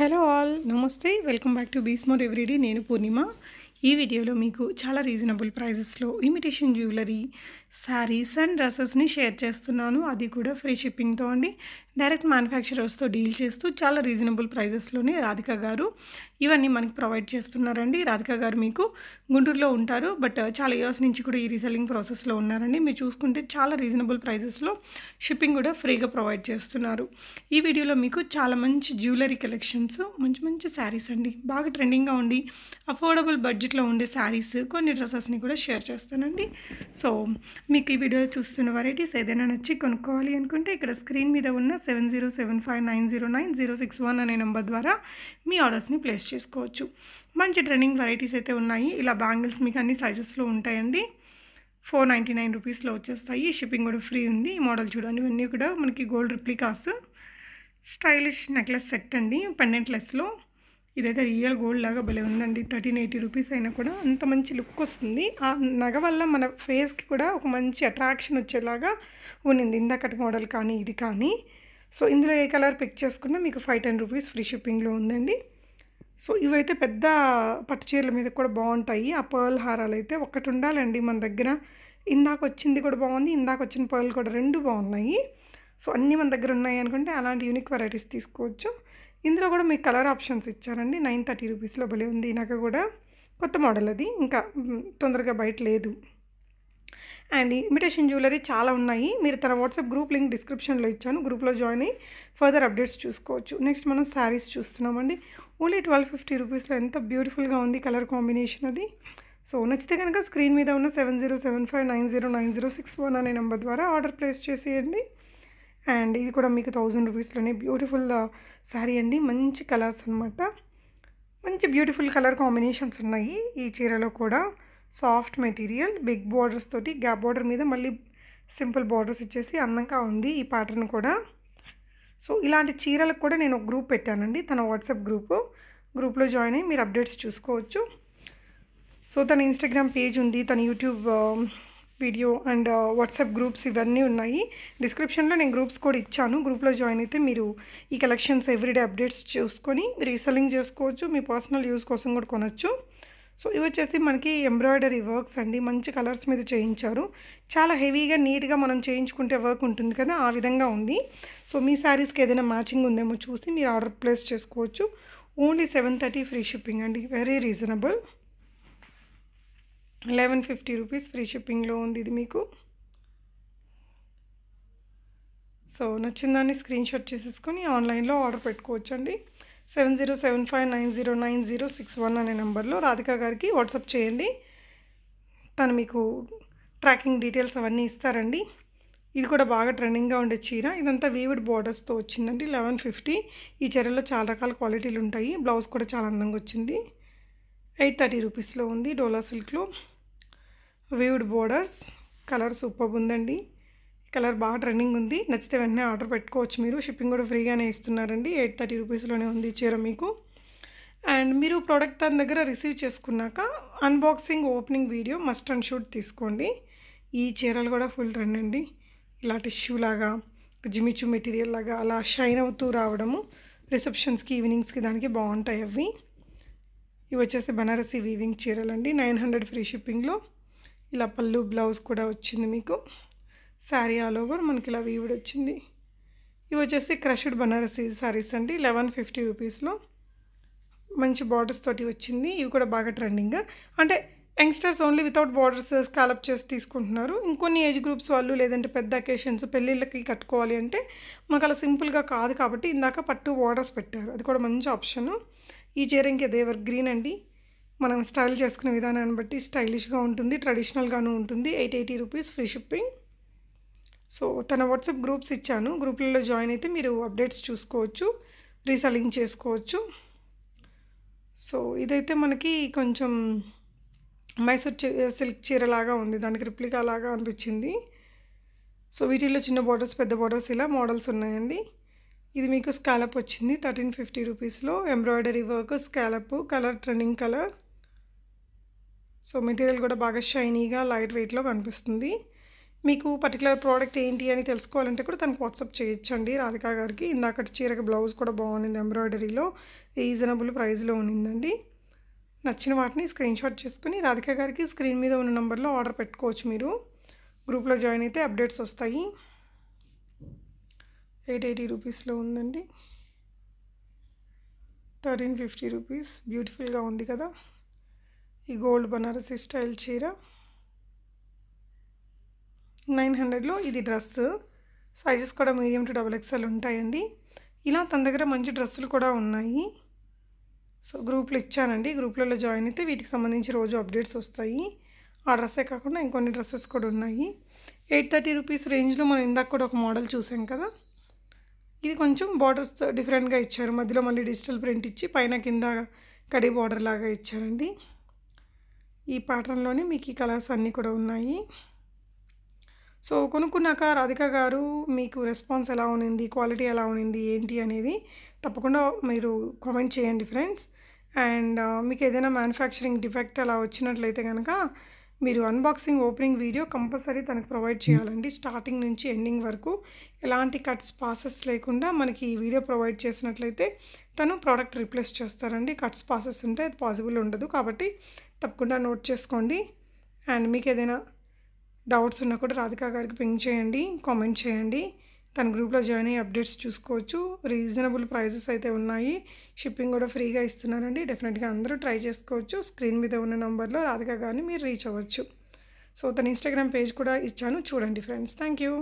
Hello all నమస్తే welcome back to బీస్మోర్ everyday నేను పూర్ణిమ ఈ వీడియోలో మీకు చాలా రీజనబుల్ ప్రైజెస్లో ఇమిటేషన్ జ్యువెలరీ శారీస్ అండ్ డ్రెస్సెస్ని షేర్ చేస్తున్నాను అది కూడా ఫ్రీ షిప్పింగ్తో అండి డైరెక్ట్ మ్యానుఫ్యాక్చరర్స్తో డీల్ చేస్తూ చాలా రీజనబుల్ ప్రైజెస్లోనే రాధిక గారు ఇవన్నీ మనకి ప్రొవైడ్ చేస్తున్నారండి రాధిక గారు మీకు గుంటూరులో ఉంటారు బట్ చాలా ఇయర్స్ నుంచి కూడా ఈ రీసెల్లింగ్ ప్రాసెస్లో ఉన్నారండి మీరు చూసుకుంటే చాలా రీజనబుల్ ప్రైజెస్లో షిప్పింగ్ కూడా ఫ్రీగా ప్రొవైడ్ చేస్తున్నారు ఈ వీడియోలో మీకు చాలా మంచి జ్యువెలరీ కలెక్షన్స్ మంచి మంచి శారీస్ అండి బాగా ట్రెండింగ్గా ఉండి అఫోర్డబుల్ బడ్జెట్లో ఉండే శారీస్ కొన్ని డ్రెస్సెస్ని కూడా షేర్ చేస్తానండి సో మీకు ఈ వీడియో చూస్తున్న వెరైటీస్ ఏదైనా నచ్చి కొనుక్కోవాలి అనుకుంటే ఇక్కడ స్క్రీన్ మీద ఉన్న 7075909061 అనే నెంబర్ ద్వారా మీ ఆర్డర్స్ని ప్లేస్ చేసుకోవచ్చు మంచి ట్రెండింగ్ వెరైటీస్ అయితే ఉన్నాయి ఇలా బ్యాంగిల్స్ మీకు అన్ని సైజెస్లో ఉంటాయండి 499 రూపీస్లో వచ్చేస్తాయి షిప్పింగ్ కూడా ఫ్రీ ఉంది ఈ మోడల్ చూడండి ఇవన్నీ కూడా మనకి gold replicas stylish necklace set అండి పెండెంట్ లెస్లో ఇదైతే రియల్ గోల్డ్ లాగా భలే ఉందండి 1380 రూపీస్ అయినా కూడా అంత మంచి లుక్ వస్తుంది ఆ నగ వల్ల మన ఫేస్కి కూడా ఒక మంచి అట్రాక్షన్ వచ్చేలాగా ఉన్నింది ఇందాకటి మోడల్ కానీ ఇది కానీ సో ఇందులో ఏ కలర్ పిక్ చేసుకున్నా మీకు 510 రూపీస్ ఫ్రీ షిప్పింగ్లో ఉందండి సో ఇవైతే పెద్ద పట్టు చీరల మీద కూడా బాగుంటాయి ఆ పర్ల్ హారాలు అయితే ఒకటి ఉండాలండి మన దగ్గర ఇందాక వచ్చింది కూడా బాగుంది ఇందాక వచ్చిన పర్ల్ కూడా రెండు బాగున్నాయి సో అన్నీ మన దగ్గర ఉన్నాయి అనుకుంటే అలాంటి యూనిక్ వెరైటీస్ తీసుకోవచ్చు ఇందులో కూడా మీకు కలర్ ఆప్షన్స్ ఇచ్చారండి 930 రూపీస్లో భలే ఉంది నాకు కూడా కొత్త మోడల్ అది ఇంకా తొందరగా బయట లేదు అండ్ ఇమిటేషన్ జ్యువెలరీ చాలా ఉన్నాయి మీరు తన వాట్సాప్ గ్రూప్ లింక్ డిస్క్రిప్షన్లో ఇచ్చాను గ్రూప్లో జాయిన్ అయ్యి ఫర్దర్ అప్డేట్స్ చూసుకోవచ్చు నెక్స్ట్ మనం శారీస్ చూస్తున్నామండి ఓన్లీ 1250 రూపీస్లో ఎంత బ్యూటిఫుల్గా ఉంది కలర్ కాంబినేషన్ అది సో నచ్చితే కనుక స్క్రీన్ మీద ఉన్న 7075909061 అనే నెంబర్ ద్వారా ఆర్డర్ ప్లేస్ చేసేయండి అండ్ ఇది కూడా మీకు 1000 రూపీస్లోనే బ్యూటిఫుల్ శారీ అండి మంచి కలర్స్ అనమాట మంచి బ్యూటిఫుల్ కలర్ కాంబినేషన్స్ ఉన్నాయి ఈ చీరలో కూడా సాఫ్ట్ మెటీరియల్ బిగ్ బార్డర్స్ తోటి గ్యాప్ బార్డర్ మీద మళ్ళీ సింపుల్ బార్డర్స్ ఇచ్చేసి అందంగా ఉంది ఈ ప్యాటర్న్ కూడా సో ఇలాంటి చీరలకు కూడా నేను ఒక గ్రూప్ పెట్టానండి తన వాట్సాప్ గ్రూప్లో జాయిన్ అయ్యి మీరు అప్డేట్స్ చూసుకోవచ్చు సో తన ఇన్స్టాగ్రామ్ పేజ్ ఉంది తన YouTube video and WhatsApp groups ఇవన్నీ ఉన్నాయి డిస్క్రిప్షన్లో నేను గ్రూప్స్ కూడా ఇచ్చాను గ్రూప్లో జాయిన్ అయితే మీరు ఈ కలెక్షన్స్ ఎవ్రీడే అప్డేట్స్ చూసుకొని రీసెల్లింగ్ చేసుకోవచ్చు మీ పర్సనల్ యూస్ కోసం కూడా కొనవచ్చు సో ఇవి వచ్చేసి మనకి ఎంబ్రాయిడరీ వర్క్స్ అండి మంచి కలర్స్ మీద చేయించారు చాలా హెవీగా నీట్గా మనం చేయించుకుంటే వర్క్ ఉంటుంది కదా ఆ విధంగా ఉంది సో మీ శారీస్కి ఏదైనా మ్యాచింగ్ ఉందేమో చూసి మీరు ఆర్డర్ ప్లేస్ చేసుకోవచ్చు ఓన్లీ 730 ఫ్రీ షిప్పింగ్ అండి వెరీ రీజనబుల్ 1150 రూపీస్ ఫ్రీ షిప్పింగ్లో ఉంది ఇది మీకు సో నచ్చిందాన్ని స్క్రీన్ షాట్ చేసేసుకొని ఆన్లైన్లో ఆర్డర్ పెట్టుకోవచ్చు అండి 7075909061 అనే నెంబర్లో రాధిక గారికి వాట్సాప్ చేయండి తను మీకు ట్రాకింగ్ డీటెయిల్స్ అవన్నీ ఇస్తారండి ఇది కూడా బాగా ట్రెండింగ్గా ఉండే చీర ఇదంతా వీవుడ్ బార్డర్స్తో వచ్చిందండి 1150 ఈ చీరలో చాలా రకాల క్వాలిటీలు ఉంటాయి బ్లౌజ్ కూడా చాలా అందంగా వచ్చింది 830 రూపీస్లో ఉంది డోలా సిల్క్లో వీవుడ్ బోర్డర్స్ కలర్ సూపర్ ఉందండి కలర్ బాగా ట్రెండింగ్ ఉంది నచ్చితే వెంటనే ఆర్డర్ పెట్టుకోవచ్చు మీరు షిప్పింగ్ కూడా ఫ్రీగానే ఇస్తున్నారండి 830 రూపీస్లోనే ఉంది చీర మీకు అండ్ మీరు ప్రోడక్ట్ తన దగ్గర రిసీవ్ చేసుకున్నాక unboxing opening video must and shoot తీసుకోండి ఈ చీరలు కూడా ఫుల్ ట్రెండ్ అండి ఇలా టిష్యూ లాగా జిమిచు మెటీరియల్ లాగా అలా షైన్ అవుతూ రావడము రిసెప్షన్స్కి ఈవినింగ్స్కి దానికి బాగుంటాయి అవి ఇవి వచ్చేసి బనారసి వీవింగ్ చీరలు అండి 900 ఫ్రీ షిప్పింగ్లో ఇలా పళ్ళు బ్లౌజ్ కూడా వచ్చింది మీకు శారీ ఆల్ ఓవర్ మనకి ఇలా వీవుడ్ వచ్చింది ఇవి వచ్చేసి క్రష్డ్ బనారసి శారీస్ అండి 1150 రూపీస్లో మంచి బార్డర్స్ తోటి వచ్చింది ఇవి కూడా బాగా ట్రెండింగ్ అంటే youngsters only without borders scallop చేసి తీసుకుంటున్నారు ఇంకొన్ని ఏజ్ గ్రూప్స్ వాళ్ళు లేదంటే పెద్ద అకేషన్స్ పెళ్ళిళ్ళకి కట్టుకోవాలి అంటే మాకు అలా సింపుల్గా కాదు కాబట్టి ఇందాక పట్టు బార్డర్స్ పెట్టారు అది కూడా మంచి ఆప్షను ఈ చీర ఇంకేది ఎవర్ గ్రీన్ అండి మనం స్టైల్ చేసుకునే విధానాన్ని బట్టి స్టైలిష్గా ఉంటుంది ట్రెడిషనల్గాను ఉంటుంది 880 రూపీస్ ఫ్రీ షిప్పింగ్ సో తన వాట్సాప్ గ్రూప్స్ ఇచ్చాను గ్రూప్లలో జాయిన్ అయితే మీరు అప్డేట్స్ చూసుకోవచ్చు రీసెల్లింగ్ చేసుకోవచ్చు సో ఇదైతే మనకి కొంచెం మైసూర్ సిల్క్ చీర లాగా ఉంది దానికి రిప్లికా లాగా అనిపించింది సో వీటిల్లో చిన్న బార్డర్స్ పెద్ద బార్డర్స్ ఇలా మోడల్స్ ఉన్నాయండి ఇది మీకు స్కాలప్ వచ్చింది 1350 రూపీస్లో embroidery work scallop colour trending colour so material కూడా బాగా షైనీగా లైట్ వెయిట్లో కనిపిస్తుంది మీకు పర్టికులర్ ప్రోడక్ట్ ఏంటి అని తెలుసుకోవాలంటే కూడా తనకు వాట్సాప్ చేయొచ్చండి రాధిక గారికి. ఇందాకటి చీరకి బ్లౌజ్ కూడా బాగుంది, ఎంబ్రాయిడరీలో రీజనబుల్ ప్రైస్లో ఉన్నిందండి. నచ్చిన వాటిని స్క్రీన్షాట్ చేసుకుని రాధిక గారికి స్క్రీన్ మీద ఉన్న నెంబర్లో ఆర్డర్ పెట్టుకోవచ్చు. మీరు గ్రూప్లో జాయిన్ అయితే అప్డేట్స్ వస్తాయి. 880 రూపీస్లో ఉందండి, 1350 రూపీస్. బ్యూటిఫుల్గా ఉంది కదా ఈ గోల్డ్ బనారసి స్టైల్ చీర. 900లో ఇది డ్రెస్. సైజెస్ కూడా మీడియం టు XXL ఉంటాయండి. ఇలా తన దగ్గర మంచి డ్రెస్సులు కూడా ఉన్నాయి. సో గ్రూప్లో ఇచ్చానండి, గ్రూప్లలో జాయిన్ అయితే వీటికి సంబంధించి రోజు అప్డేట్స్ వస్తాయి. ఆ డ్రెస్సే కాకుండా ఇంకొన్ని డ్రెస్సెస్ కూడా ఉన్నాయి. 830 రూపీస్ రేంజ్లో మనం ఇందాక కూడా ఒక మోడల్ చూసాం కదా, ఇది కొంచెం బార్డర్స్ డిఫరెంట్గా ఇచ్చారు. మధ్యలో మళ్ళీ డిజిటల్ ప్రింట్ ఇచ్చి పైన కింద కడీ బార్డర్ లాగా ఇచ్చారండి. ఈ ప్యాటర్న్లోనే మీకు ఈ కలర్స్ అన్నీ కూడా ఉన్నాయి. సో కొనుక్కున్నాక రాధిక గారు మీకు రెస్పాన్స్ ఎలా ఉన్నింది, క్వాలిటీ ఎలా ఉన్నింది ఏంటి అనేది తప్పకుండా మీరు కామెంట్ చేయండి ఫ్రెండ్స్. అండ్ మీకు ఏదైనా మ్యానుఫ్యాక్చరింగ్ డిఫెక్ట్ అలా వచ్చినట్లయితే కనుక మీరు అన్బాక్సింగ్ ఓపెనింగ్ వీడియో కంపల్సరీ తనకు ప్రొవైడ్ చేయాలండి. స్టార్టింగ్ నుంచి ఎండింగ్ వరకు ఎలాంటి కట్స్ పాసెస్ లేకుండా మనకి ఈ వీడియో ప్రొవైడ్ చేసినట్లయితే తను ప్రోడక్ట్ రీప్లేస్ చేస్తారండి. కట్స్ పాసెస్ ఉంటే అది పాసిబుల్ ఉండదు, కాబట్టి తప్పకుండా నోట్ చేసుకోండి. అండ్ మీకు ఏదైనా డౌట్స్ ఉన్నా కూడా రాధిక గారికి పింగ్ చేయండి, కామెంట్ చేయండి. తన గ్రూప్లో జాయిన్ అయ్యి అప్డేట్స్ చూసుకోవచ్చు. రీజనబుల్ ప్రైజెస్ అయితే ఉన్నాయి, షిప్పింగ్ కూడా ఫ్రీగా ఇస్తున్నారండి. డెఫినెట్గా అందరూ ట్రై చేసుకోవచ్చు. స్క్రీన్ మీద ఉన్న నెంబర్లో రాధిక గారిని మీరు రీచ్ అవ్వచ్చు. సో తన ఇన్స్టాగ్రామ్ పేజ్ కూడా ఇచ్చాను, చూడండి ఫ్రెండ్స్. Thank you.